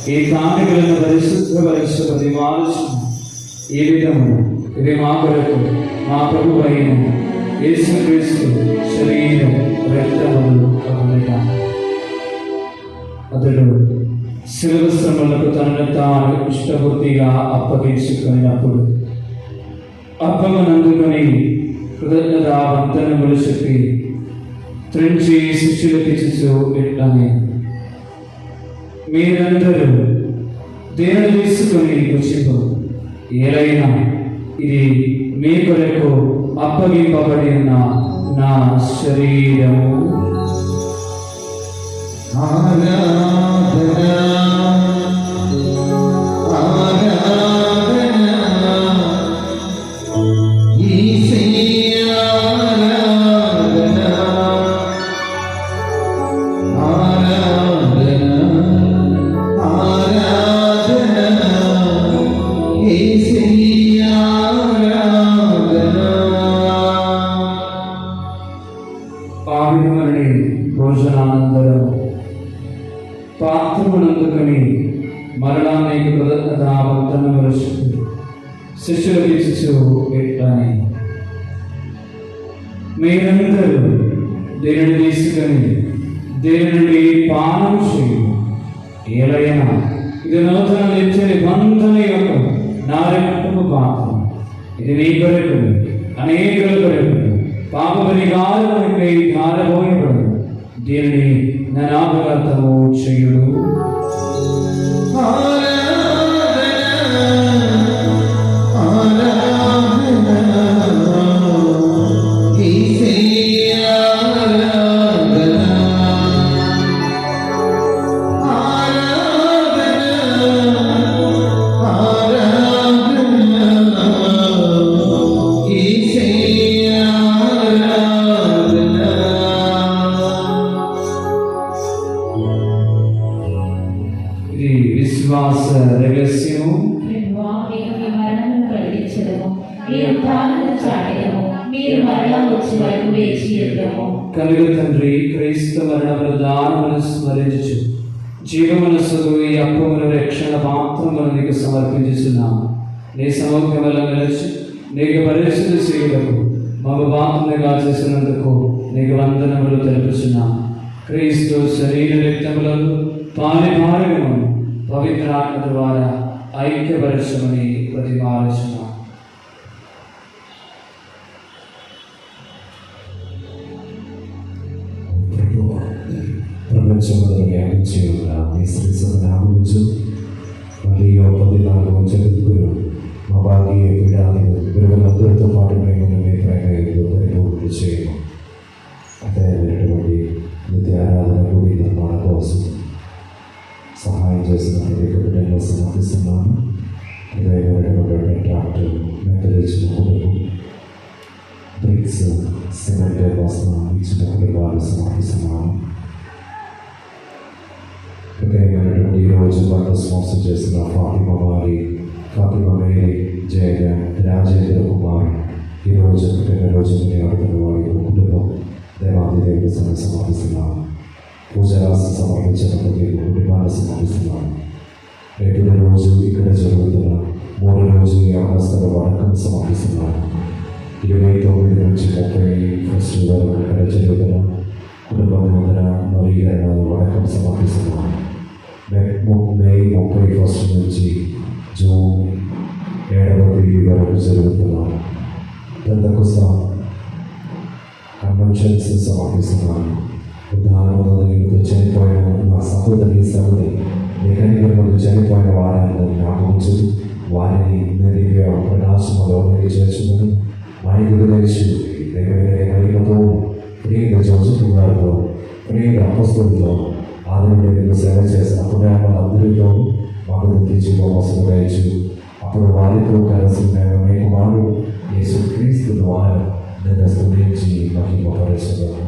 ఈ కానుకలను పరిశుద్ధపరిచిన ప్రతి ఆలోచన ఏ విధము ఇవి మా కొరకు మా ప్రభు అయిన యేసుక్రీస్తు శరీరం రక్తములు కలుగుట. అతడు శిలువ శ్రమలకు తనను తాను ఇష్టబుద్ధిగా అప్పగించుకున్నప్పుడు అప్పమనందుకొని కృతజ్ఞత వందనములు చెప్పి త్రుంచి శిష్యులకు ఇచ్చుచు ఇట్లనే, మీరందరూ దేనిని తీసుకొని పుచ్చుకో, ఏలైనా ఇది మీ కొరకు అప్పగింపబడిన నా శరీరము. భోజనానంతరం పాత్రమునందుకొని మరలా నీకు కృతజ్ఞత వందనములు చెప్పి శిష్యులకు ఇచ్చుచు ఇట్లనే, మీరందరూ దీనిని తీసుకొని దీని నుండి పానం చేయు, ఏలైనా ఇది నూతన నిత్య నిబంధన యొక్క నా రక్తపు పాత్ర. ఇది నీ కొరకు అనేకుల కొరకు పాప పరిహారముకై ధారపోయబడు. దీనిని నా జ్ఞాపకార్థము చేయుడు. విశ్వాస రహస్యము. కలుగు తండ్రి, క్రీస్తు మరణముల దానమును స్మరించు జీవమనస్సుకు ఈ అప్పముల రక్షణ పాత్రములను నీకు సమర్పించుచున్నాము. నీ సౌఖ్యములను నిలిచి నీకు పరిశుద్ధి చేయుటకు మగ పాత్రగా చేసినందుకు నీకు వందనములు తెలుపుచున్నాము. క్రీస్తు శరీర రక్తములను పాలిభాగము పవిత్రాత్మ ద్వారా ఐక్యపరచమని ప్రతిపాదించిన ప్రపంచంలో వ్యాపించి ఉన్న ఈ శ్రీ సభనామూచు మరియు 14 జగద్గురు మా భాగ్య పీడాలు గురువులందరితో పాటు మేము మీ ప్రయాణంలో పరిపూర్తి చేయము. అదేటువంటి నిత్య ఆరాధన కూడి నిర్మాణ కోసం సహాయం చేసిన ప్రతి కుటుంబంలో సమర్పిస్తున్నాను. ఇదైనటువంటి ట్రాక్టర్ మెట్టలిచ్చిన కొరకు బ్రిక్స్ సిమెంట్ కోసం ఇచ్చిన కుటుంబాలు సమర్పిస్తున్నాను. ప్రత్యేకమైనటువంటి ఈరోజు వాళ్ళ స్పాన్సర్ చేసిన ఫాతిమా వారి, ఫాతిమా మేరీ, జయ రాజేంద్ర కుమార్ ఈరోజు పుట్టినరోజు ఆడుతున్న వారి కుటుంబం దేవాది దేవుడి సమర్పిస్తున్నాను. పూజరాశి సమర్పించిన ప్రతి కుటుంబాన్ని సమర్పిస్తున్నాను. రేపు రోజు ఇక్కడ జరుగుతున్న 3 రోజుల యవనస్తుల వడకం సమర్పిస్తున్నాను. 29 నుంచి 31 వరకు ఇక్కడ జరుగుతున్న కుటుంబ నిబంధన నవీకరణ వడకం సమర్పిస్తున్నాను. మే 31 నుంచి జూన్ 7వ తేదీ వరకు జరుగుతున్న పెంతెకోస్త కన్వెన్షన్స్ సమర్పిస్తున్నాను. ఉదాహరణతో చనిపోయిన నా సహోదరి లేఖనికలు చనిపోయిన వారిని జ్ఞాపకించు, వారిని దివ్య ప్రకాశములో చేర్చుకుని మైకులు తెచ్చు మహిమతో ప్రియ జోసెఫ్ గారితో ప్రియ అపస్తులతో ఆదరణ సేవ చేసిన పుణ్యాలందరితో మాకు గుర్తించి మోసం వేయచ్చు. అప్పుడు వారితో కలిసి మేము మీకు మారు యేసుక్రీస్తు ద్వారా నేను స్తుతించి మహిమపరచగలను.